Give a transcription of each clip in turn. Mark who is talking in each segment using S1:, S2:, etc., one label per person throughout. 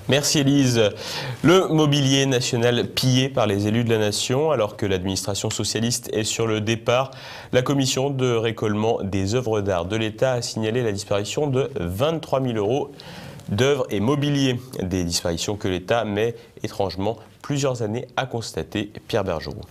S1: Merci Élise. Le mobilier national pillé par les élus de la nation, alors que l'administration socialiste est sur le départ, la commission de récolement des œuvres d'art de l'État a signalé la disparition de 23 000 € d'œuvres et mobilier. Des disparitions que l'État met étrangement plusieurs années à constater. Pierre Bergerot.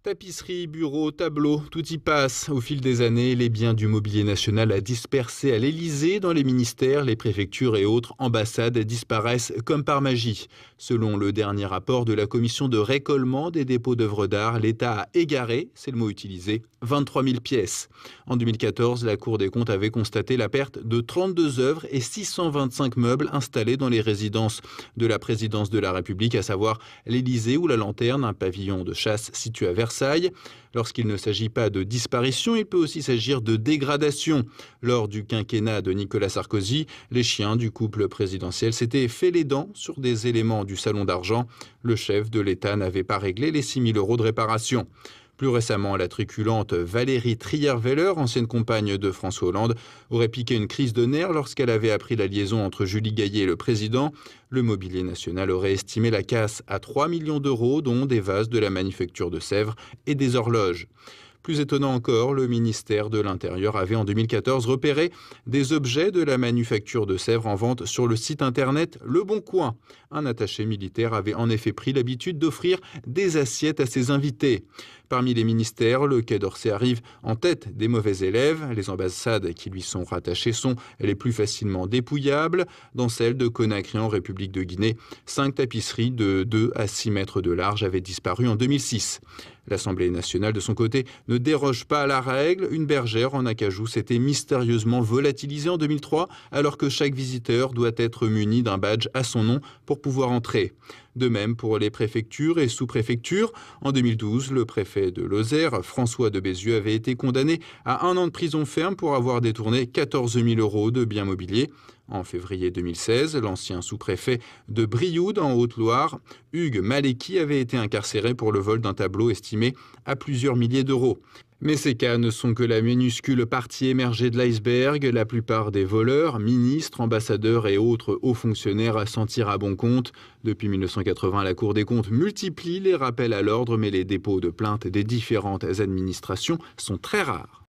S2: Tapisseries, bureaux, tableaux, tout y passe. Au fil des années, les biens du mobilier national a dispersé à l'Élysée, dans les ministères, les préfectures et autres ambassades disparaissent comme par magie. Selon le dernier rapport de la commission de récolement des dépôts d'œuvres d'art, l'État a égaré, c'est le mot utilisé, 23 000 pièces. En 2014, la Cour des comptes avait constaté la perte de 32 œuvres et 625 meubles installés dans les résidences de la présidence de la République, à savoir l'Élysée ou la Lanterne, un pavillon de chasse situé à Versailles. Lorsqu'il ne s'agit pas de disparition, il peut aussi s'agir de dégradation. Lors du quinquennat de Nicolas Sarkozy, les chiens du couple présidentiel s'étaient fait les dents sur des éléments du salon d'argent. Le chef de l'État n'avait pas réglé les 6 000 € de réparation. Plus récemment, la truculente Valérie Trierweiler, ancienne compagne de François Hollande, aurait piqué une crise de nerfs lorsqu'elle avait appris la liaison entre Julie Gaillet et le président. Le mobilier national aurait estimé la casse à 3 millions d'euros, dont des vases de la manufacture de Sèvres et des horloges. Plus étonnant encore, le ministère de l'Intérieur avait en 2014 repéré des objets de la manufacture de Sèvres en vente sur le site internet Le Bon Coin. Un attaché militaire avait en effet pris l'habitude d'offrir des assiettes à ses invités. Parmi les ministères, le Quai d'Orsay arrive en tête des mauvais élèves. Les ambassades qui lui sont rattachées sont les plus facilement dépouillables. Dans celle de Conakry en République de Guinée, 5 tapisseries de 2 à 6 mètres de large avaient disparu en 2006. L'Assemblée nationale, de son côté, ne déroge pas à la règle. Une bergère en acajou s'était mystérieusement volatilisée en 2003, alors que chaque visiteur doit être muni d'un badge à son nom pour pouvoir entrer. De même pour les préfectures et sous-préfectures. En 2012, le préfet de Lozère, François de Bézieux, avait été condamné à 1 an de prison ferme pour avoir détourné 14 000 € de biens mobiliers. En février 2016, l'ancien sous-préfet de Brioude, en Haute-Loire, Hugues Maleki, avait été incarcéré pour le vol d'un tableau estimé à plusieurs milliers d'euros. Mais ces cas ne sont que la minuscule partie émergée de l'iceberg. La plupart des voleurs, ministres, ambassadeurs et autres hauts fonctionnaires à sentir à bon compte. Depuis 1980, la Cour des comptes multiplie les rappels à l'ordre, mais les dépôts de plaintes des différentes administrations sont très rares.